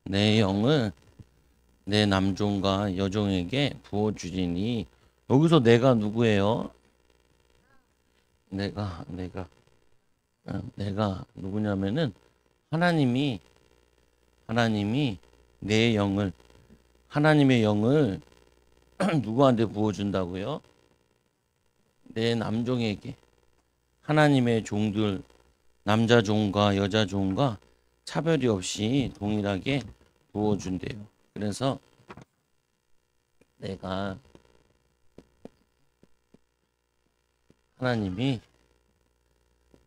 내 영을 내 남종과 여종에게 부어주리니. 여기서 내가 누구예요? 내가 누구냐면은 하나님이 하나님이 내 영을 하나님의 영을 누구한테 부어준다고요? 내 남종에게. 하나님의 종들, 남자 종과 여자 종과 차별이 없이 동일하게 부어준대요. 그래서 내가 하나님이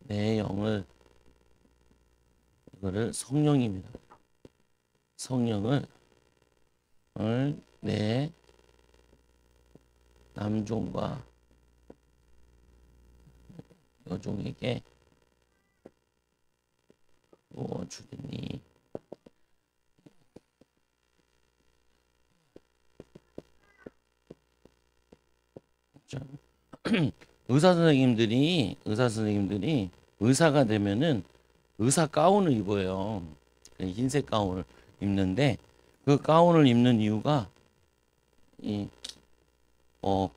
내 영을, 이거를 성령입니다. 성령을 내 남종과 여종에게 부어주리니. 의사 선생님들이 의사가 되면은 의사 가운을 입어요. 흰색 가운을 입는데, 그 가운을 입는 이유가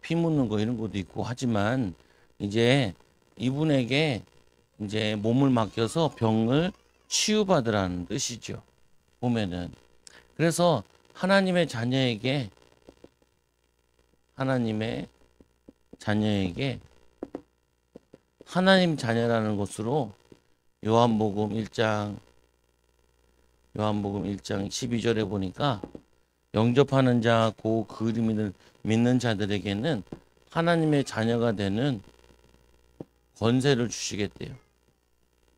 피 묻는 거 이런 것도 있고 하지만, 이제 이분에게 이제 몸을 맡겨서 병을 치유받으라는 뜻이죠. 보면은. 그래서 하나님의 자녀에게 하나님의 자녀에게 하나님 자녀라는 것으로 요한복음 1장 12절에 보니까, 영접하는 자 그 그림을 믿는 자들에게는 하나님의 자녀가 되는 권세를 주시겠대요.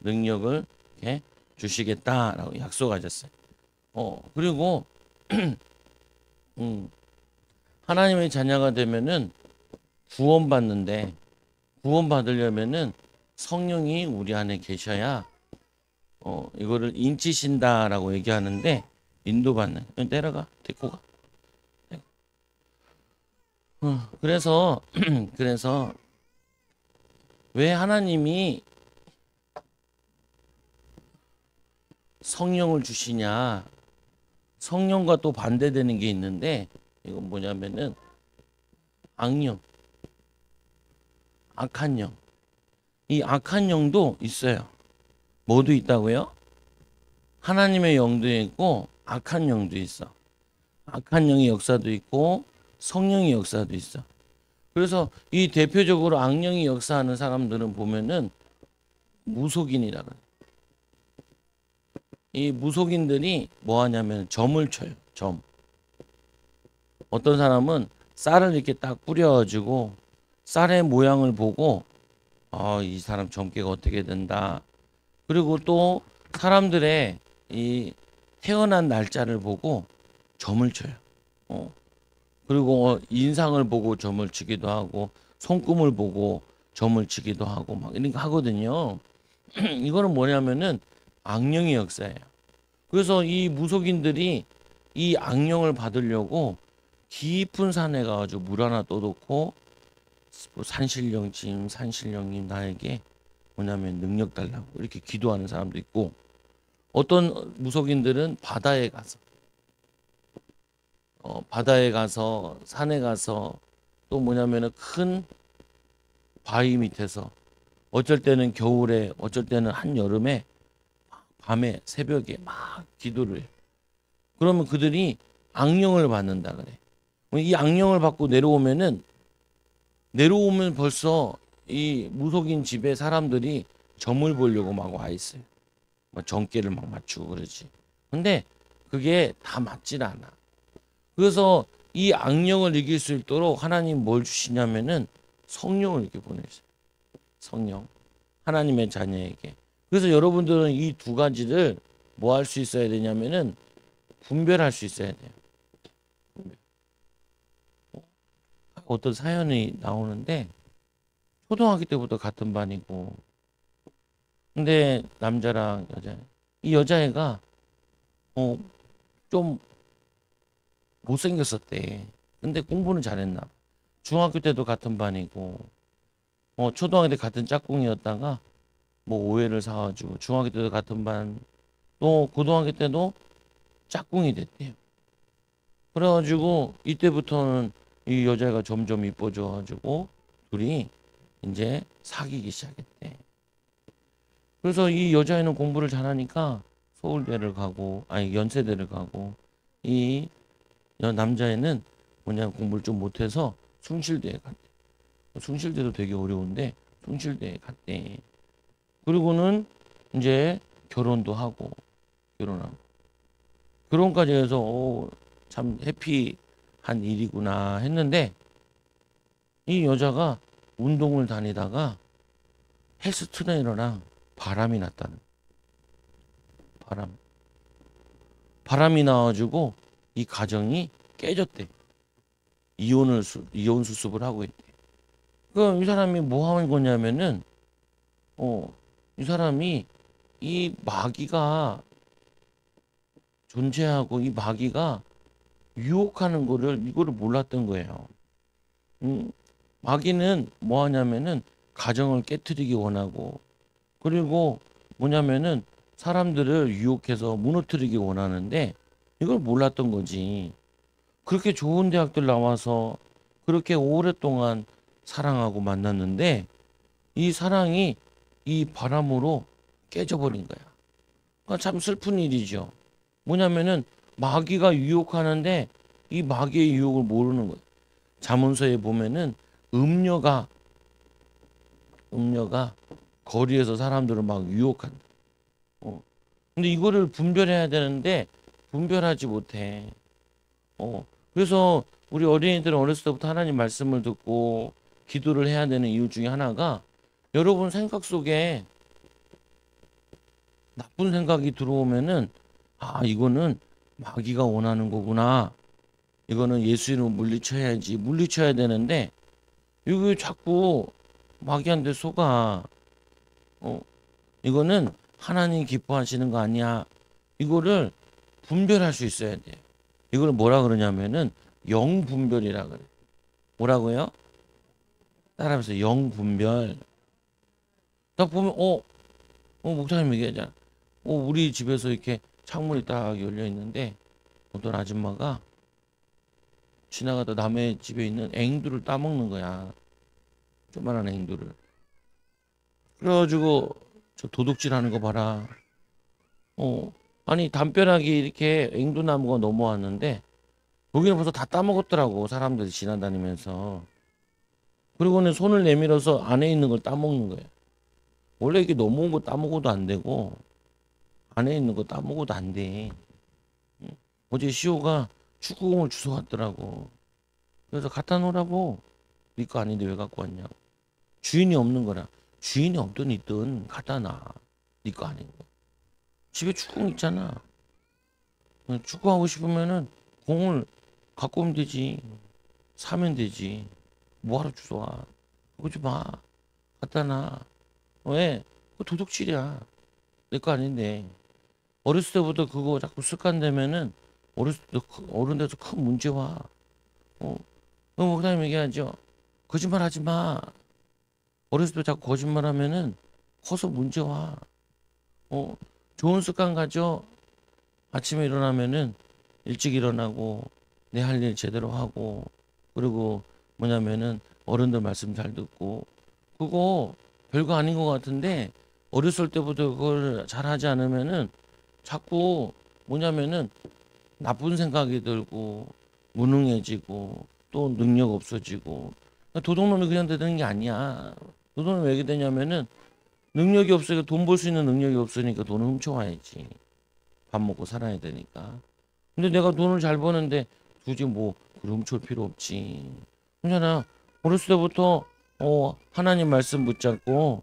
능력을 이렇게 주시겠다라고 약속하셨어요. 그리고 하나님의 자녀가 되면은 구원받는데, 구원받으려면은 성령이 우리 안에 계셔야 이거를 인치신다라고 얘기하는데, 인도받는. 내려가, 데리고 가. 그래서 그래서 왜 하나님이 성령을 주시냐? 성령과 또 반대되는 게 있는데, 이건 뭐냐면은 악령, 악한 영. 이 악한 영도 있어요. 뭐도 있다고요? 하나님의 영도 있고 악한 영도 있어. 악한 영의 역사도 있고 성령의 역사도 있어. 그래서 이 대표적으로 악령이 역사하는 사람들은 보면은 무속인이라 그래. 이 무속인들이 뭐 하냐면 점을 쳐요. 점. 어떤 사람은 쌀을 이렇게 딱 뿌려가지고 쌀의 모양을 보고 이 사람 점괘가 어떻게 된다. 그리고 또 사람들의 이 태어난 날짜를 보고 점을 쳐요. 그리고 인상을 보고 점을 치기도 하고 손금을 보고 점을 치기도 하고 막 이런 거 하거든요. 이거는 뭐냐면은 악령의 역사예요. 그래서 이 무속인들이 이 악령을 받으려고 깊은 산에 가가지고 물 하나 떠놓고, 뭐 산신령님 나에게 뭐냐면 능력 달라고 이렇게 기도하는 사람도 있고, 어떤 무속인들은 바다에 가서 산에 가서 또 뭐냐면은 큰 바위 밑에서, 어쩔 때는 겨울에 어쩔 때는 한여름에 밤에 새벽에 막 기도를 해. 그러면 그들이 악령을 받는다 그래. 이 악령을 받고 내려오면 벌써 이 무속인 집에 사람들이 점을 보려고 막 와 있어요. 막 점괘를 막 맞추고 그러지. 근데 그게 다 맞질 않아. 그래서 이 악령을 이길 수 있도록 하나님 뭘 주시냐면은 성령을 이렇게 보내주세요. 성령. 하나님의 자녀에게. 그래서 여러분들은 이 두 가지를 뭐 할 수 있어야 되냐면은 분별할 수 있어야 돼요. 어떤 사연이 나오는데, 초등학교 때부터 같은 반이고, 근데 남자랑 여자, 이 여자애가 좀 못생겼었대. 근데 공부는 잘했나 봐. 중학교 때도 같은 반이고, 초등학교 때 같은 짝꿍이었다가 뭐 오해를 사가지고 중학교 때도 같은 반, 또 고등학교 때도 짝꿍이 됐대요. 그래가지고 이때부터는 이 여자가 점점 이뻐져가지고 둘이 이제 사귀기 시작했대. 그래서 이 여자애는 공부를 잘하니까 서울대를 가고, 아니 연세대를 가고, 이 남자애는 공부를 좀 못해서 숭실대에 갔대. 숭실대도 되게 어려운데 숭실대에 갔대. 그리고는 이제 결혼도 하고, 결혼하고, 결혼까지 해서 참 해피한 일이구나 했는데, 이 여자가 운동을 다니다가 헬스 트레이너랑 바람이 났다는. 바람이 나와가지고 이 가정이 깨졌대. 이혼 수습을 하고 있대. 이 사람이 뭐 하는 거냐면은 이 사람이 이 마귀가 존재하고 이 마귀가 유혹하는 이거를 몰랐던 거예요. 마귀는 뭐 하냐면은 가정을 깨트리기 원하고, 그리고 뭐냐면은 사람들을 유혹해서 무너뜨리기 원하는데 이걸 몰랐던 거지. 그렇게 좋은 대학들 나와서 그렇게 오랫동안 사랑하고 만났는데 이 사랑이 이 바람으로 깨져버린 거야. 그러니까 참 슬픈 일이죠. 뭐냐면은 마귀가 유혹하는데 이 마귀의 유혹을 모르는 거예요. 잠언서에 보면은 음녀가 거리에서 사람들을 막 유혹한다. 근데 이거를 분별해야 되는데 분별하지 못해. 그래서 우리 어린이들은 어렸을 때부터 하나님 말씀을 듣고 기도를 해야 되는 이유 중에 하나가, 여러분 생각 속에 나쁜 생각이 들어오면은 이거는 마귀가 원하는 거구나. 이거는 예수 이름으로 물리쳐야 되는데 이거 자꾸 마귀한테 속아. 이거는 하나님 기뻐하시는 거 아니야. 이거를 분별할 수 있어야 돼. 이걸 뭐라 그러냐면은 영분별이라 그래. 뭐라고요? 따라하면서 영분별. 딱 보면 목사님 얘기하잖아. 우리 집에서 이렇게 창문이 딱 열려 있는데 어떤 아줌마가 지나가다 남의 집에 있는 앵두를 따먹는 거야. 조그만한 앵두를. 그래가지고 저 도둑질 하는 거 봐라. 아니 담벼락이 이렇게 앵두나무가 넘어왔는데 거기는 벌써 다 따먹었더라고, 사람들이 지나다니면서. 그리고는 손을 내밀어서 안에 있는 걸 따먹는 거야. 원래 이렇게 넘어온 거 따먹어도 안 되고 안에 있는 거 따먹어도 안 돼. 어제 시호가 축구공을 주워왔더라고. 그래서 갖다 놓으라고. 네 거 아닌데 왜 갖고 왔냐고. 주인이 없는 거라. 주인이 없든 있든 갖다 놔. 네 거 아닌 거. 집에 축구공 있잖아. 축구하고 싶으면은 공을 갖고 오면 되지. 사면 되지. 뭐하러 주워와. 그러지 마. 갖다 놔. 왜? 그거 도둑질이야. 내 거 아닌데. 어렸을 때부터 그거 자꾸 습관되면은 어렸을 때 어른 돼서 큰 문제 와. 목사님 얘기하죠. 거짓말 하지 마. 어렸을 때 자꾸 거짓말 하면은 커서 문제 와. 좋은 습관 가져. 아침에 일어나면은 일찍 일어나고 내 할 일 제대로 하고, 그리고 뭐냐면은 어른들 말씀 잘 듣고. 그거 별거 아닌 것 같은데 어렸을 때부터 그걸 잘하지 않으면은 자꾸 뭐냐면은 나쁜 생각이 들고 무능해지고 또 능력 없어지고. 도둑놈이 그냥 되는 게 아니야. 도둑놈이 왜 되냐면은 능력이 없으니까, 돈 벌 수 있는 능력이 없으니까 돈을 훔쳐와야지. 밥 먹고 살아야 되니까. 근데 내가 돈을 잘 버는데 굳이 뭐 그걸 훔칠 필요 없지. 그러잖아. 어렸을 때부터 하나님 말씀 붙잡고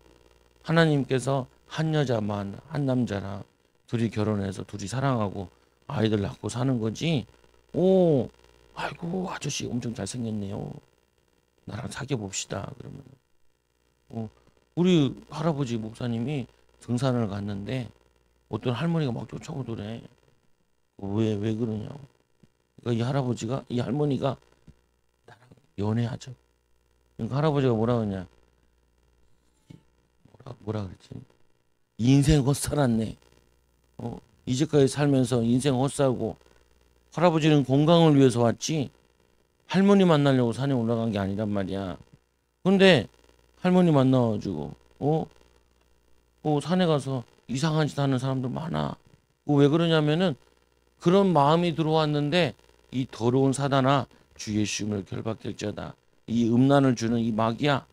하나님께서 한 여자만 한 남자랑 둘이 결혼해서 둘이 사랑하고 아이들 낳고 사는 거지. 아이고 아저씨 엄청 잘생겼네요. 나랑 사귀어 봅시다. 그러면 우리 할아버지 목사님이 등산을 갔는데 어떤 할머니가 막 쫓아오더래. 왜 그러냐고. 그러니까 이 할머니가 나랑 연애하죠. 그러니까 할아버지가 뭐라 그러냐. 뭐라 그랬지? 인생 헛 살았네. 이제까지 살면서 인생 헛살고 할아버지는 건강을 위해서 왔지 할머니 만나려고 산에 올라간 게 아니란 말이야. 근데 할머니 만나가지고 산에 가서 이상한 짓 하는 사람들 많아. 왜 그러냐면은 그런 마음이 들어왔는데 이 더러운 사단아 주 예수님을 결박될지어다. 이 음란을 주는 이 마귀야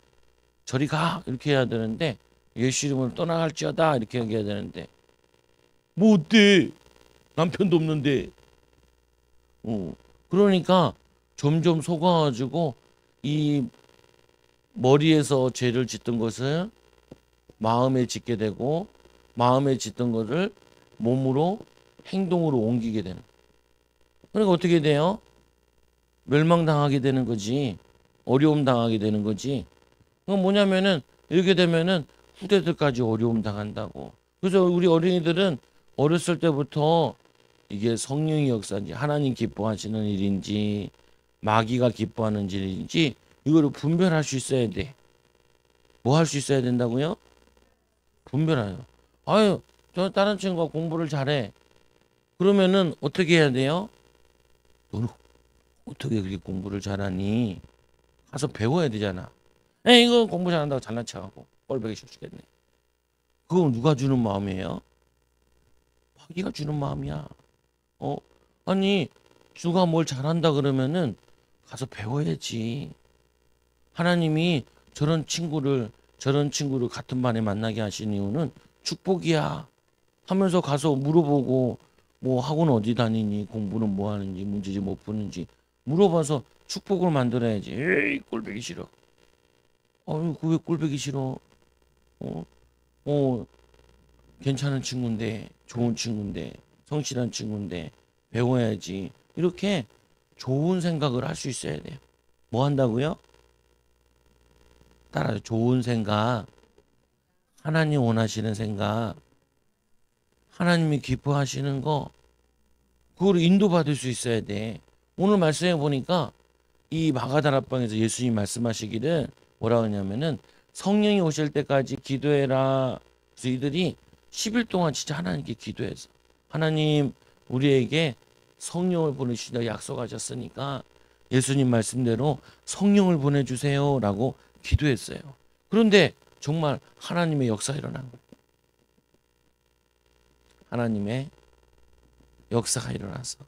저리 가 이렇게 해야 되는데 예수 이름으로 떠나갈지어다 이렇게 얘기해야 되는데 뭐 어때 남편도 없는데 그러니까 점점 속아가지고 이 머리에서 죄를 짓던 것을 마음에 짓게 되고 마음에 짓던 것을 몸으로 행동으로 옮기게 되는. 그러니까 어떻게 돼요? 멸망당하게 되는 거지. 어려움 당하게 되는 거지. 그건 뭐냐면은 이렇게 되면은 후대들까지 어려움 당한다고. 그래서 우리 어린이들은 어렸을 때부터 이게 성령의 역사인지 하나님 기뻐하시는 일인지 마귀가 기뻐하는 일인지 이거를 분별할 수 있어야 돼. 뭐 할 수 있어야 된다고요? 분별해요. 아유, 저 다른 친구가 공부를 잘해. 그러면은 어떻게 해야 돼요? 너는 어떻게 그렇게 공부를 잘하니? 가서 배워야 되잖아. 이거 공부 잘한다고 잘난 척하고 꼴보기 싫겠네. 그건 누가 주는 마음이에요? 마귀가 주는 마음이야. 아니 누가 뭘 잘한다 그러면은 가서 배워야지. 하나님이 저런 친구를 같은 반에 만나게 하신 이유는 축복이야. 하면서 가서 물어보고 뭐 학원 어디 다니니 공부는 뭐 하는지 문제집 못 푸는지 물어봐서 축복을 만들어야지. 에이 꼴보기 싫어. 그왜 꼴보기 싫어? 괜찮은 친구인데 좋은 친구인데 성실한 친구인데 배워야지. 이렇게 좋은 생각을 할 수 있어야 돼요. 뭐 한다고요? 따라서 좋은 생각, 하나님 원하시는 생각, 하나님이 기뻐하시는 거 그걸 인도받을 수 있어야 돼. 오늘 말씀해 보니까 이 마가다락방에서 예수님 말씀하시기를 뭐라고 하냐면은 성령이 오실 때까지 기도해라. 그래서 이들이 10일 동안 진짜 하나님께 기도해서 하나님 우리에게 성령을 보내주시다 약속하셨으니까 예수님 말씀대로 성령을 보내주세요 라고 기도했어요. 그런데 정말 하나님의 역사가 일어난 거예요. 하나님의 역사가 일어나서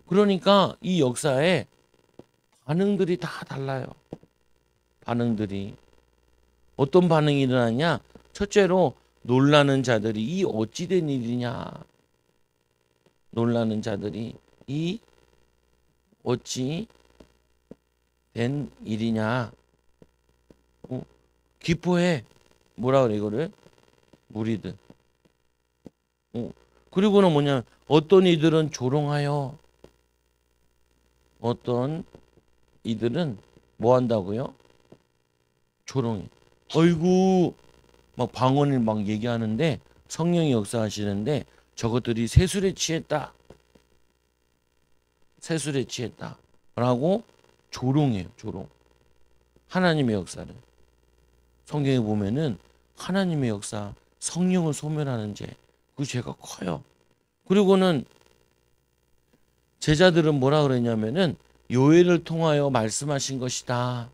그러니까 이 역사에 반응들이 다 달라요. 반응들이 어떤 반응이 일어나냐? 첫째로 놀라는 자들이 이 어찌 된 일이냐? 놀라는 자들이 이 어찌 된 일이냐? 기뻐해. 뭐라 그래 이거를? 무리들. 그리고는 뭐냐? 어떤 이들은 조롱하여. 어떤 이들은 뭐 한다고요? 조롱해. 어이구 막 방언을 막 얘기하는데 성령이 역사하시는데 저것들이 세술에 취했다. 세술에 취했다. 라고 조롱해요. 조롱. 하나님의 역사를. 성경에 보면은 하나님의 역사, 성령을 소멸하는 죄, 그 죄가 커요. 그리고는 제자들은 뭐라 그랬냐면은 요해를 통하여 말씀하신 것이다.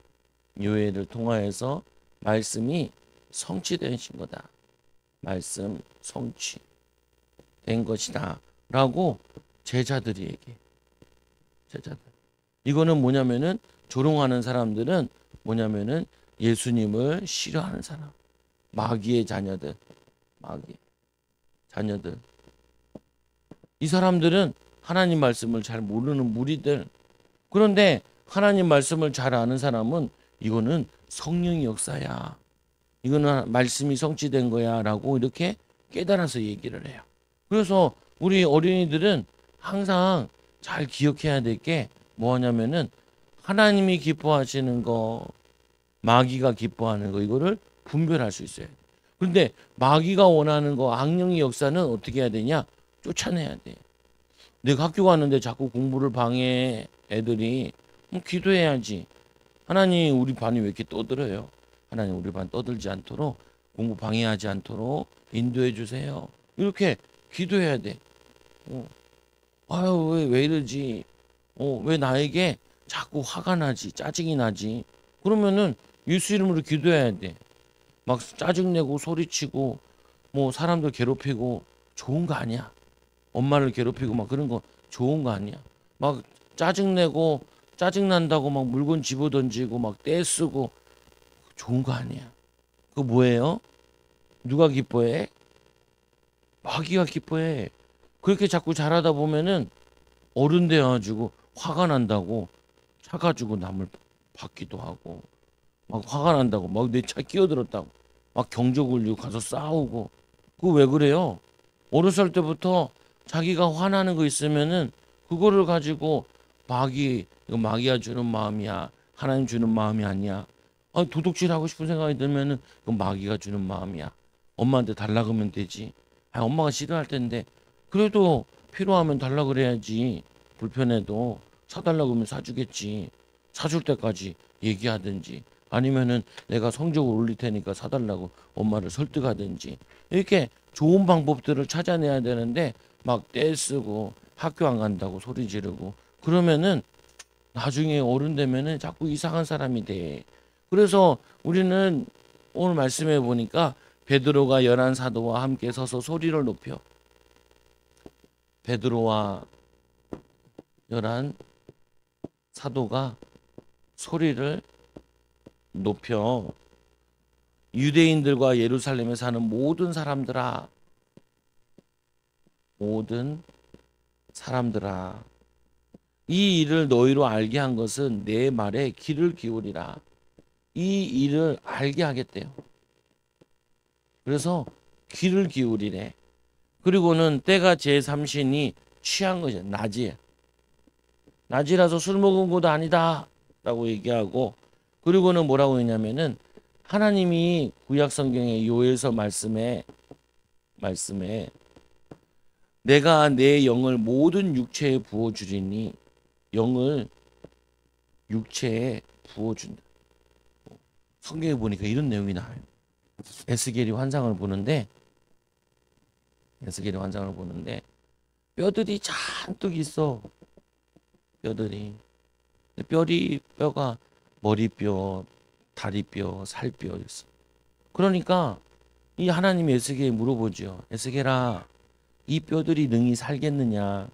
요해를 통하여서 말씀이 성취되신 거다. 말씀 성취된 것이다. 라고 제자들이 얘기해. 제자들. 이거는 뭐냐면은 조롱하는 사람들은 뭐냐면은 예수님을 싫어하는 사람. 마귀의 자녀들. 마귀 자녀들. 이 사람들은 하나님 말씀을 잘 모르는 무리들. 그런데 하나님 말씀을 잘 아는 사람은 이거는 성령의 역사야. 이거는 말씀이 성취된 거야 라고 이렇게 깨달아서 얘기를 해요. 그래서 우리 어린이들은 항상 잘 기억해야 될 게 뭐냐면은 하나님이 기뻐하시는 거, 마귀가 기뻐하는 거 이거를 분별할 수 있어요. 그런데 마귀가 원하는 거, 악령의 역사는 어떻게 해야 되냐? 쫓아내야 돼. 내가 학교 가는데 자꾸 공부를 방해해 애들이 기도해야지. 하나님 우리 반이 왜 이렇게 떠들어요? 하나님 우리 반 떠들지 않도록 공부 방해하지 않도록 인도해 주세요. 이렇게 기도해야 돼. 어. 아유, 왜 이러지? 왜 나에게 자꾸 화가 나지? 짜증이 나지? 그러면은 예수 이름으로 기도해야 돼. 막 짜증내고 소리치고 뭐 사람들 괴롭히고 좋은 거 아니야. 엄마를 괴롭히고 막 그런 거 좋은 거 아니야. 막 짜증내고 짜증난다고 막 물건 집어던지고 막 떼쓰고 좋은 거 아니야. 그거 뭐예요? 누가 기뻐해? 마귀가 기뻐해. 그렇게 자꾸 잘하다 보면은 어른 돼가지고 화가 난다고 차 가지고 남을 받기도 하고 막 화가 난다고 막 내 차 끼어들었다고 막 경적 울리고 가서 싸우고 그거 왜 그래요? 어렸을 때부터 자기가 화나는 거 있으면은 그거를 가지고 이거 마귀가 주는 마음이야. 하나님 주는 마음이 아니야. 도둑질 하고 싶은 생각이 들면은 그건 마귀가 주는 마음이야. 엄마한테 달라 그러면 되지. 엄마가 싫어할 텐데 그래도 필요하면 달라 그래야지. 불편해도 사달라고 하면 사주겠지. 사줄 때까지 얘기하든지 아니면은 내가 성적을 올릴 테니까 사달라고 엄마를 설득하든지 이렇게 좋은 방법들을 찾아내야 되는데 막 떼쓰고 학교 안 간다고 소리 지르고 그러면은 나중에 어른 되면은 자꾸 이상한 사람이 돼. 그래서 우리는 오늘 말씀해 보니까 베드로가 열한 사도와 함께 서서 소리를 높여. 베드로와 열한 사도가 소리를 높여 유대인들과 예루살렘에 사는 모든 사람들아, 모든 사람들아, 이 일을 너희로 알게 한 것은 내 말에 귀를 기울이라. 이 일을 알게 하겠대요. 그래서 귀를 기울이래. 그리고는 때가 제3신이 취한 것이야. 낮이라서 술 먹은 것도 아니다 라고 얘기하고 그리고는 뭐라고 했냐면은 하나님이 구약 성경의 요엘서 말씀에 내가 내 영을 모든 육체에 부어주리니 영을 육체에 부어준다. 성경에 보니까 이런 내용이 나와요. 에스겔이 환상을 보는데 뼈들이 잔뜩 있어. 뼈가 머리뼈, 다리뼈, 살뼈 있어. 그러니까 이 하나님이 에스겔에 물어보죠. 에스겔아, 이 뼈들이 능히 살겠느냐?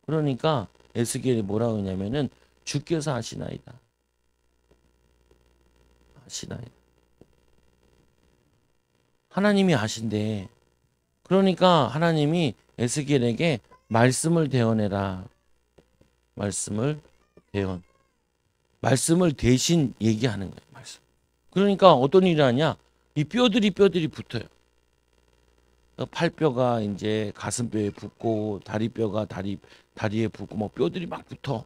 그러니까 에스겔이 뭐라고 하냐면은 주께서 하시나이다. 하나님이 하신대. 그러니까 하나님이 에스겔에게 말씀을 대언해라. 말씀을 대신 얘기하는 거예요. 말씀. 그러니까 어떤 일이 하냐? 이 뼈들이 붙어요. 팔뼈가 이제 가슴뼈에 붙고 다리뼈가 다리에 붙고 막 뼈들이 막 붙어.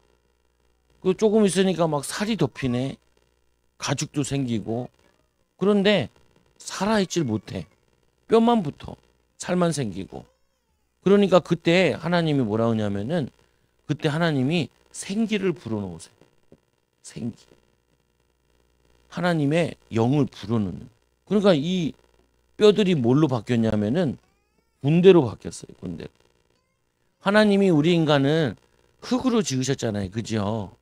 그 조금 있으니까 막 살이 덮이네. 가죽도 생기고. 그런데 살아있질 못해. 뼈만 붙어. 살만 생기고. 그러니까 그때 하나님이 뭐라 하냐면은 그때 하나님이 생기를 불어넣으세요. 생기. 하나님의 영을 불어넣는. 그러니까 이 뼈들이 뭘로 바뀌었냐면은 군대로 바뀌었어요. 군대로. 하나님이 우리 인간을 흙으로 지으셨잖아요. 그죠?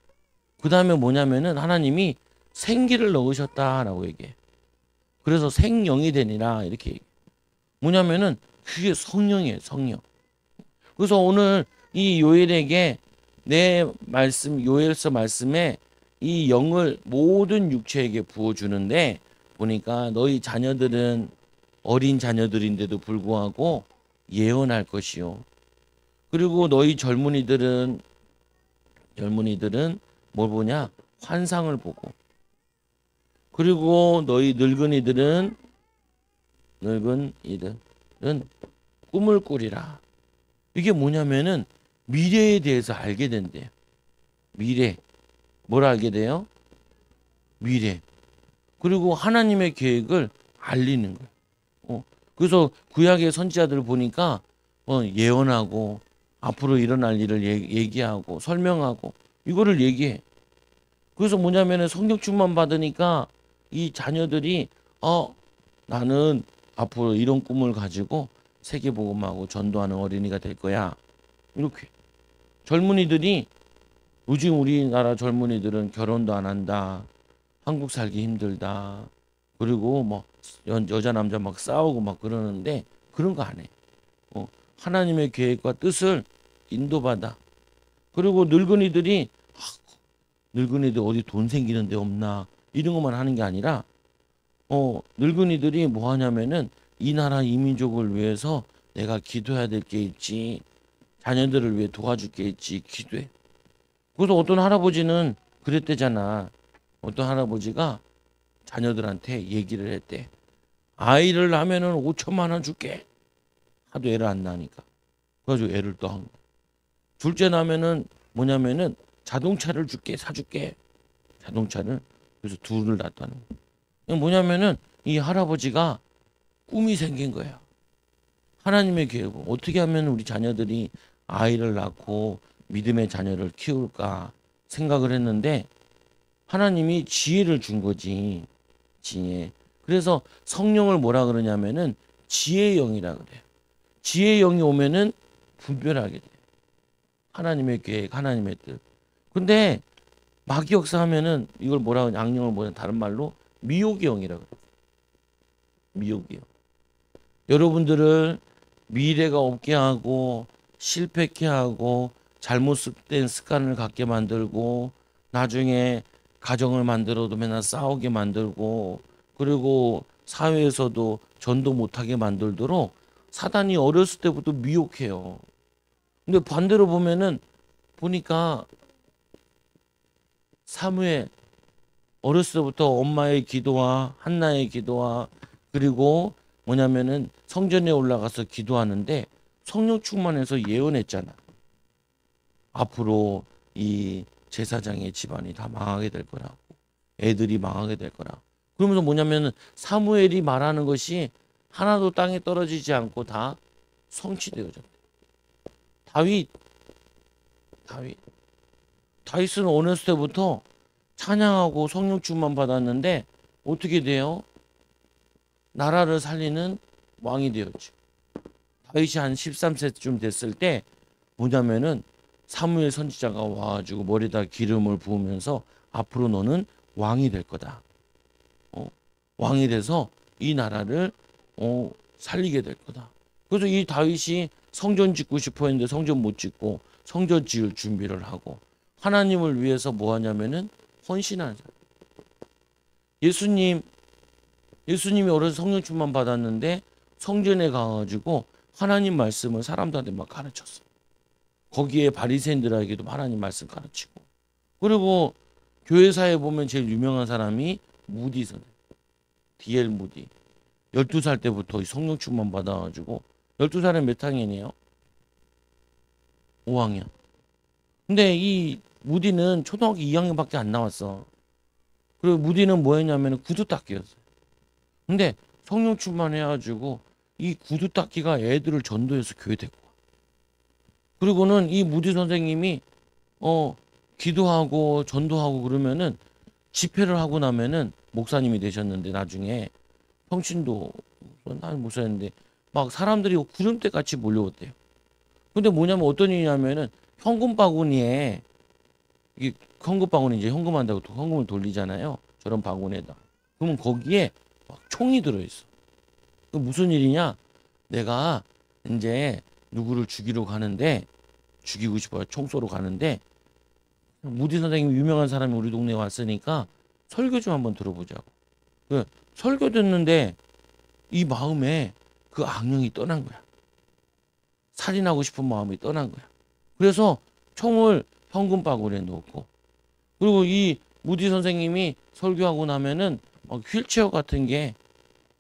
그 다음에 뭐냐면은 하나님이 생기를 넣으셨다라고 얘기해. 그래서 생영이 되니라 이렇게 얘기해. 뭐냐면은 그게 성령이에요. 성령. 그래서 오늘 이 요엘에게 내 말씀 요엘서 말씀에 이 영을 모든 육체에게 부어주는데 보니까 너희 자녀들은 어린 자녀들인데도 불구하고 예언할 것이요. 그리고 너희 젊은이들은 뭘 보냐? 환상을 보고. 그리고 너희 늙은이들은 꿈을 꾸리라. 이게 뭐냐면은 미래에 대해서 알게 된대요. 미래. 뭘 알게 돼요? 미래. 그리고 하나님의 계획을 알리는 거예요. 그래서 구약의 선지자들을 보니까 예언하고 앞으로 일어날 일을 얘기하고 설명하고 이거를 얘기해. 그래서 뭐냐면은 성령 충만 받으니까 이 자녀들이 나는 앞으로 이런 꿈을 가지고 세계복음하고 전도하는 어린이가 될 거야. 이렇게. 젊은이들이 요즘 우리나라 젊은이들은 결혼도 안 한다. 한국 살기 힘들다. 그리고 뭐 여자 남자 막 싸우고 막 그러는데 그런 거 안 해. 하나님의 계획과 뜻을 인도받아. 그리고 늙은이들이 늙은이들 어디 돈 생기는 데 없나 이런 것만 하는 게 아니라 늙은이들이 뭐 하냐면은 이 나라 이 민족을 위해서 내가 기도해야 될 게 있지. 자녀들을 위해 도와줄 게 있지. 기도해. 그래서 어떤 할아버지는 그랬대잖아. 어떤 할아버지가 자녀들한테 얘기를 했대. 아이를 낳으면은 5천만 원 줄게. 하도 애를 안 낳으니까. 그래가지고 애를 또 한 거야. 둘째 낳으면은 뭐냐면은 자동차를 줄게. 사줄게. 자동차를. 그래서 둘을 낳았다는 거야. 뭐냐면은 이 할아버지가 꿈이 생긴 거야. 하나님의 계획. 어떻게 하면 우리 자녀들이 아이를 낳고 믿음의 자녀를 키울까 생각을 했는데 하나님이 지혜를 준 거지. 지혜. 그래서 성령을 뭐라 그러냐면은 지혜의 영이라 그래요. 지혜의 영이 오면은 분별하게 돼. 하나님의 계획, 하나님의 뜻. 근데 마귀 역사하면은 이걸 뭐라 그러냐, 악령을 뭐냐, 다른 말로 미혹의 영이라 그래요. 미혹의 영. 여러분들을 미래가 없게 하고 실패케 하고 잘못된 습관을 갖게 만들고 나중에 가정을 만들어도 맨날 싸우게 만들고 그리고 사회에서도 전도 못하게 만들도록 사단이 어렸을 때부터 미혹해요. 근데 반대로 보면은 보니까 사무엘 어렸을 때부터 엄마의 기도와 한나의 기도와 그리고 뭐냐면은 성전에 올라가서 기도하는데 성령 충만해서 예언했잖아. 앞으로 이 제사장의 집안이 다 망하게 될 거라고. 애들이 망하게 될 거라. 그러면서 뭐냐면은 사무엘이 말하는 것이 하나도 땅에 떨어지지 않고 다 성취되어졌대. 다윗. 다윗은 어렸을 때부터 찬양하고 성령 충만 받았는데 어떻게 돼요? 나라를 살리는 왕이 되었죠. 다윗이 한 13세쯤 됐을 때 뭐냐면은 사무엘 선지자가 와가지고 머리에다 기름을 부으면서 앞으로 너는 왕이 될 거다. 왕이 돼서 이 나라를 살리게 될 거다. 그래서 이 다윗이 성전 짓고 싶어 했는데 성전 못 짓고 성전 지을 준비를 하고 하나님을 위해서 뭐 하냐면은 헌신하는 사람. 예수님이 어려서 성령 충만 받았는데 성전에 가가지고 하나님 말씀을 사람들한테 막 가르쳤어. 거기에 바리새인들에게도 하나님 말씀 가르치고. 그리고 교회사에 보면 제일 유명한 사람이 무디 선생. D.L. 무디. 12살 때부터 성령 충만 받아가지고 12살에 몇 학년이에요? 5학년. 근데 이 무디는 초등학교 2학년밖에 안 나왔어. 그리고 무디는 뭐 했냐면 구두 닦기였어. 근데 성령 충만해가지고 이 구두 닦기가 애들을 전도해서 교회 데리고 와. 그리고는 이 무디 선생님이 기도하고 전도하고 그러면은 집회를 하고 나면은 목사님이 되셨는데 나중에 평신도 난 목사였는데 막 사람들이 구름대 같이 몰려왔대요. 근데 뭐냐면 어떤 일이냐면은 현금 바구니에 이 현금 바구니 이제 현금한다고 현금을 돌리잖아요. 저런 바구니에다. 그러면 거기에 막 총이 들어있어. 그 무슨 일이냐? 내가 이제 누구를 죽이러 가는데 죽이고 싶어요. 총 쏘러 가는데 무디 선생님 유명한 사람이 우리 동네에 왔으니까 설교 좀 한번 들어보자고. 그 설교 듣는데 이 마음에 그 악령이 떠난 거야. 살인하고 싶은 마음이 떠난 거야. 그래서 총을 현금 바구니에 넣고 그리고 이 무디 선생님이 설교하고 나면은 휠체어 같은 게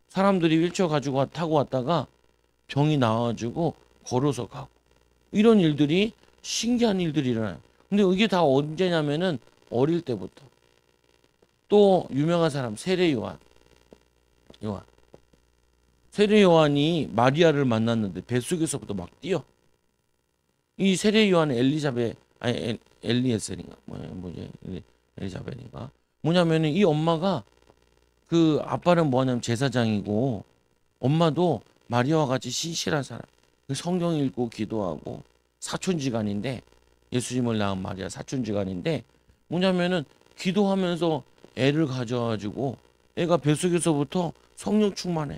사람들이 휠체어 가지고 타고 왔다가 병이 나와가지고 걸어서 가고 이런 일들이 신기한 일들이 일어나요. 근데 이게 다 언제냐면은 어릴 때부터. 또 유명한 사람 세례 요한. 세례 요한이 마리아를 만났는데 뱃속에서부터 막 뛰어. 이 세례 요한은 엘리에셀인가 뭐지 엘리자벳인가 뭐냐면은 이 엄마가 그 아빠는 뭐냐면 제사장이고 엄마도 마리아와 같이 신실한 사람. 그 성경 읽고 기도하고 사촌지간인데 예수님을 낳은 마리아 사촌지간인데 뭐냐면은 기도하면서 애를 가져가지고 애가 뱃속에서부터 성령 충만해.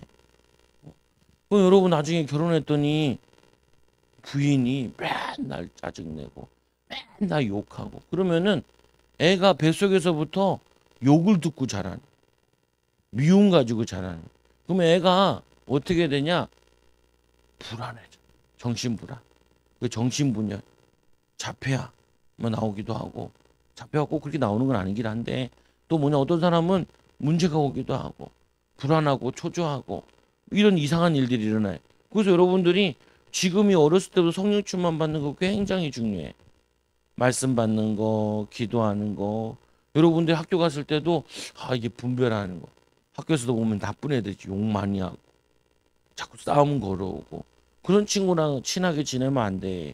그 여러분 나중에 결혼했더니 부인이 맨날 짜증내고 맨날 욕하고 그러면은 애가 뱃속에서부터 욕을 듣고 자라는 미움 가지고 자라는 그러면 애가 어떻게 되냐 불안해져 정신불안 그 정신분열 자폐아 뭐 나오기도 하고 자폐가 꼭 그렇게 나오는 건 아니긴 한데 또 뭐냐 어떤 사람은 문제가 오기도 하고 불안하고 초조하고 이런 이상한 일들이 일어나요. 그래서 여러분들이 지금이 어렸을 때부터 성령 충만 받는 거 굉장히 중요해. 말씀 받는 거, 기도하는 거. 여러분들 학교 갔을 때도 이게 분별하는 거. 학교에서도 보면 나쁜 애들이 욕 많이 하고 자꾸 싸움 걸어오고 그런 친구랑 친하게 지내면 안 돼.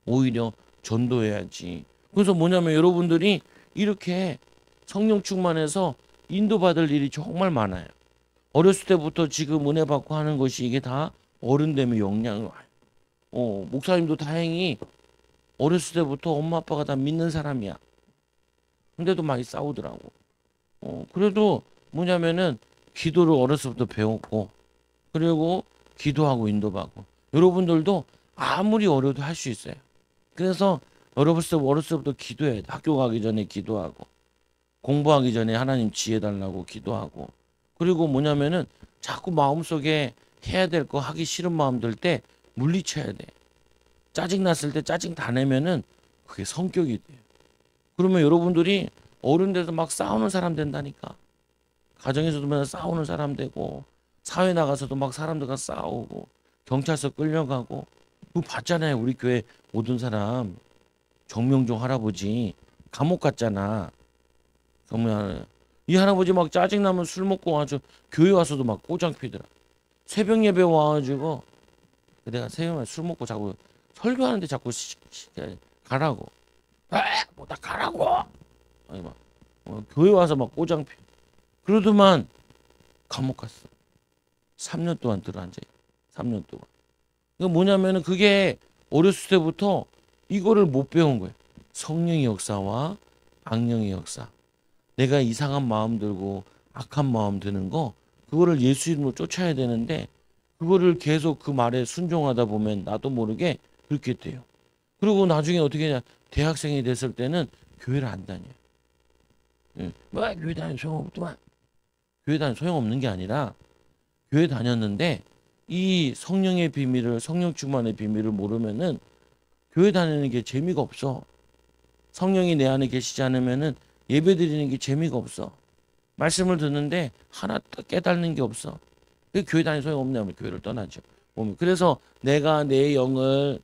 오히려 전도해야지. 그래서 뭐냐면 여러분들이 이렇게 성령 충만해서 인도받을 일이 정말 많아요. 어렸을 때부터 지금 은혜 받고 하는 것이 이게 다 어른 되면 영향을 와요. 목사님도 다행히 어렸을 때부터 엄마 아빠가 다 믿는 사람이야. 근데도 많이 싸우더라고. 그래도 뭐냐면은 기도를 어렸을 때부터 배웠고 그리고 기도하고 인도받고 여러분들도 아무리 어려도 할 수 있어요. 그래서 어렸을 때부터 기도해야 돼. 학교 가기 전에 기도하고 공부하기 전에 하나님 지혜 달라고 기도하고 그리고 뭐냐면은 자꾸 마음속에 해야 될 거 하기 싫은 마음 들 때 물리쳐야 돼. 짜증 났을 때 짜증 다 내면은 그게 성격이 돼. 그러면 여러분들이 어른 돼서 막 싸우는 사람 된다니까. 가정에서도 맨날 싸우는 사람 되고 사회 나가서도 막 사람들과 싸우고 경찰서 끌려가고 그거 봤잖아요. 우리 교회 오던 사람 정명종 할아버지 감옥 갔잖아. 정말 이 할아버지 막 짜증나면 술 먹고 아주 교회 와서도 막 꼬장 피더라. 새벽 예배 와가지고 내가 새벽에 술 먹고 자꾸 설교하는데 자꾸 가라고 뭐다 가라고 아니 막 교회 와서 막 꼬장 피 그러더만 감옥 갔어. 3년 동안 들어앉아. 3년 동안. 그 뭐냐면은 그게 어렸을 때부터 이거를 못 배운 거예요. 성령의 역사와 악령의 역사. 내가 이상한 마음 들고 악한 마음 드는 거 그거를 예수 이름으로 쫓아야 되는데 그거를 계속 그 말에 순종하다 보면 나도 모르게 그렇게 돼요. 그리고 나중에 어떻게 하냐 대학생이 됐을 때는 교회를 안 다녀요. 뭐 교회 다니면 소용없더만. 교회 다니면 소용없는 게 아니라 교회 다녔는데 이 성령의 비밀을 성령 충만의 비밀을 모르면은 교회 다니는 게 재미가 없어. 성령이 내 안에 계시지 않으면은 예배 드리는 게 재미가 없어. 말씀을 듣는데 하나 깨닫는 게 없어. 교회 다니는 소용없네 하면 교회를 떠나죠. 그래서 내가 내 영을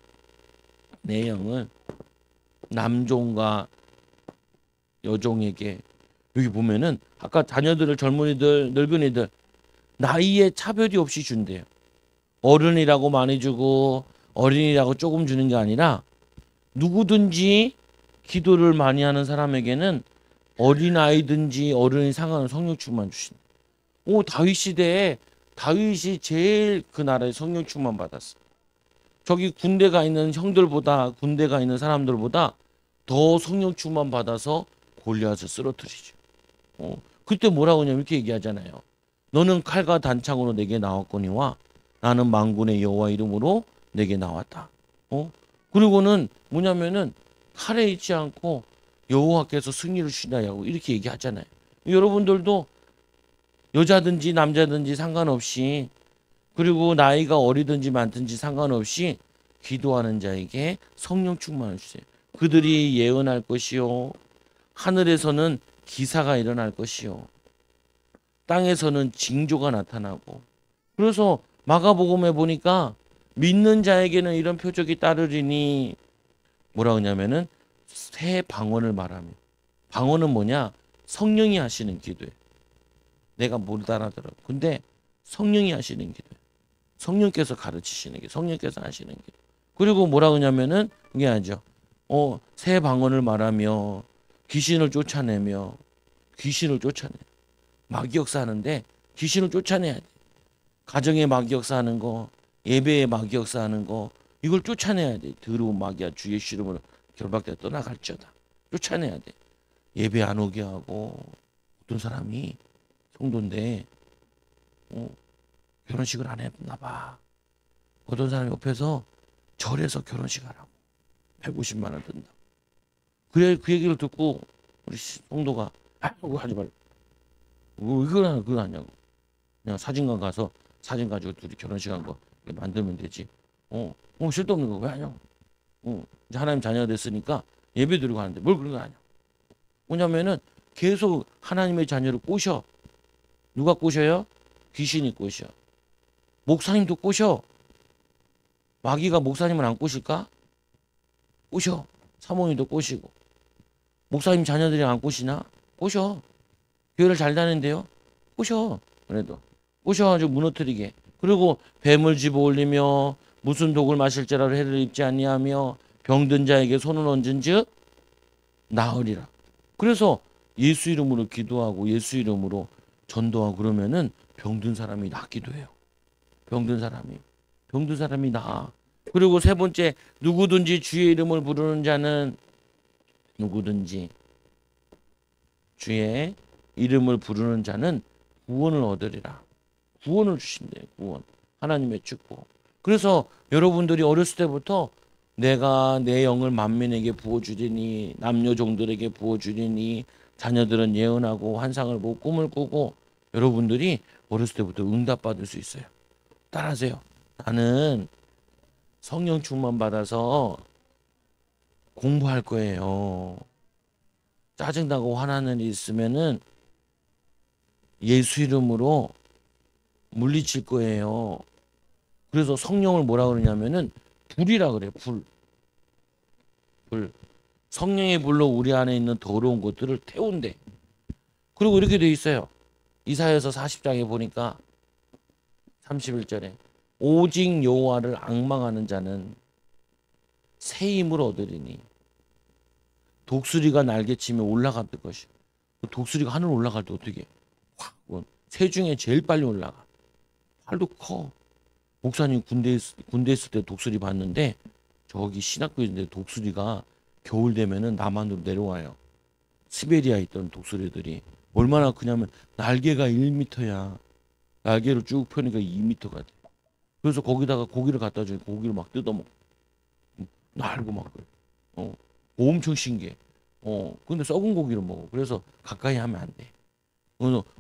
남종과 여종에게 여기 보면은 아까 자녀들을 젊은이들 늙은이들 나이에 차별이 없이 준대요. 어른이라고 많이 주고 어린이라고 조금 주는 게 아니라 누구든지 기도를 많이 하는 사람에게는 어린아이든지 어른이 상관없는 성령 충만 주신다. 다윗 시대에 다윗이 제일 그 나라에 성령 충만 받았어. 저기 군대 가 있는 형들보다 군대 가 있는 사람들보다 더 성령 충만 받아서 골리앗을 쓰러뜨리죠. 그때 뭐라고 하냐면 이렇게 얘기하잖아요. 너는 칼과 단창으로 내게 나왔거니와 나는 만군의 여호와 이름으로 내게 나왔다. 그리고는 뭐냐면은 칼에 있지 않고 여호와께서 승리를 주시나요? 이렇게 얘기하잖아요. 여러분들도 여자든지 남자든지 상관없이 그리고 나이가 어리든지 많든지 상관없이 기도하는 자에게 성령 충만을 주세요. 그들이 예언할 것이요 하늘에서는 기사가 일어날 것이요 땅에서는 징조가 나타나고 그래서 마가복음에 보니까 믿는 자에게는 이런 표적이 따르리니 뭐라 하냐면은 새 방언을 말하며 방언은 뭐냐 성령이 하시는 기도예요. 내가 못 알아들어. 근데 성령이 하시는 기도예요. 성령께서 가르치시는 게 성령께서 하시는 게 그리고 뭐라 그러냐면은 그게 아니죠. 새 방언을 말하며 귀신을 쫓아내 마귀 역사하는데 귀신을 쫓아내야 돼. 가정의 마귀 역사하는 거, 예배의 마귀 역사하는 거, 이걸 쫓아내야 돼. 더러운 마귀야 주 예수 이름으로 결박되어 떠나갈지어다. 쫓아내야 돼. 예배 안 오게 하고, 어떤 사람이 성도인데 결혼식을 안 했나 봐. 어떤 사람이 옆에서 절에서 결혼식 하라고 150만 원 든다. 그래, 그 얘기를 듣고 우리 성도가 그거 하지 말고 그거 하냐고. 그냥 사진관 가서 사진 가지고 둘이 결혼식 한 거 만들면 되지. 쓸데없는 거 왜 하냐고. 이제 하나님 자녀가 됐으니까 예배 드리고 하는데 뭘 그런 거 하냐. 뭐냐면은 계속 하나님의 자녀를 꼬셔. 누가 꼬셔요? 귀신이 꼬셔. 목사님도 꼬셔. 마귀가 목사님을 안 꼬실까? 꼬셔. 사모님도 꼬시고. 목사님 자녀들이 안 꼬시나? 꼬셔. 교회를 잘 다니는데요? 꼬셔. 그래도 꼬셔가지고 무너뜨리게. 그리고 뱀을 집어 올리며 무슨 독을 마실 자라로 해를 입지 아니하며 병든 자에게 손을 얹은즉 나으리라. 그래서 예수 이름으로 기도하고 예수 이름으로 전도하고 그러면은 병든 사람이 낫기도 해요. 병든 사람이 나아. 그리고 세 번째, 누구든지 주의 이름을 부르는 자는, 누구든지 주의 이름을 부르는 자는 구원을 얻으리라. 구원을 주신대요. 구원. 하나님의 축복. 그래서 여러분들이 어렸을 때부터 내가 내 영을 만민에게 부어주리니 남녀 종들에게 부어주리니 자녀들은 예언하고 환상을 보고 꿈을 꾸고, 여러분들이 어렸을 때부터 응답받을 수 있어요. 따라하세요. 나는 성령 충만 받아서 공부할 거예요. 짜증나고 화나는 일 있으면은 예수 이름으로 물리칠 거예요. 그래서 성령을 뭐라 그러냐면은 불이라 그래. 불. 성령의 불로 우리 안에 있는 더러운 것들을 태운대. 그리고 이렇게 돼 있어요. 이사야서 40장에 보니까 31절에 오직 여호와를 앙망하는 자는 새 힘을 얻으리니 독수리가 날개치며 올라갔을 것이. 독수리가 하늘 올라갈 때 어떻게 확 새 중에 제일 빨리 올라가. 팔도 커. 목사님 군대 있을 때 독수리 봤는데 저기 신학교인데 독수리가 겨울 되면은 남한으로 내려와요. 시베리아에 있던 독수리들이 얼마나 크냐면 날개가 1m야. 날개를 쭉 펴니까 2m가 돼. 그래서 거기다가 고기를 갖다 주니 고기를 막 뜯어먹어. 날고 막 그래. 엄청 신기해. 근데 썩은 고기를 먹어. 그래서 가까이 하면 안 돼.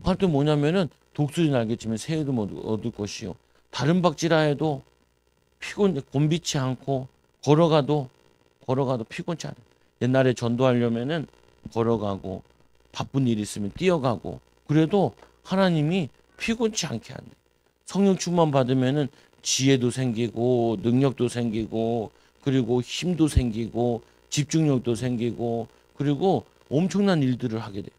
하여튼 뭐냐면은 독수리 날개치면 새도 얻을 것이요. 다른 박쥐라 해도 곤비치 않고 걸어가도 피곤치 않아. 옛날에 전도하려면은 걸어가고 바쁜 일 있으면 뛰어가고 그래도 하나님이 피곤치 않게 한대. 성령 충만 받으면은 지혜도 생기고 능력도 생기고 그리고 힘도 생기고 집중력도 생기고 그리고 엄청난 일들을 하게 돼요.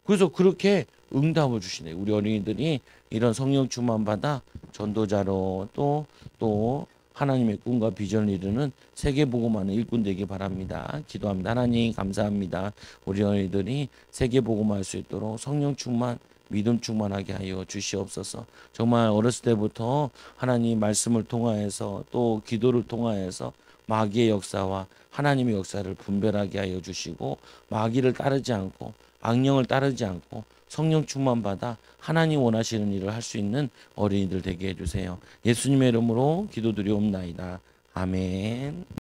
그래서 그렇게 응답을 주시네. 우리 어린이들이 이런 성령 충만 받아 전도자로 또 하나님의 꿈과 비전을 이루는 세계복음하는 일꾼 되기 바랍니다. 기도합니다. 하나님 감사합니다. 우리 어린이들이 세계복음할 수 있도록 성령 충만 믿음 충만하게 하여 주시옵소서. 정말 어렸을 때부터 하나님 말씀을 통하여서 또 기도를 통하여서 마귀의 역사와 하나님의 역사를 분별하게 하여 주시고 마귀를 따르지 않고 악령을 따르지 않고 성령 충만 받아 하나님 원하시는 일을 할 수 있는 어린이들 되게 해주세요. 예수님의 이름으로 기도드리옵나이다. 아멘.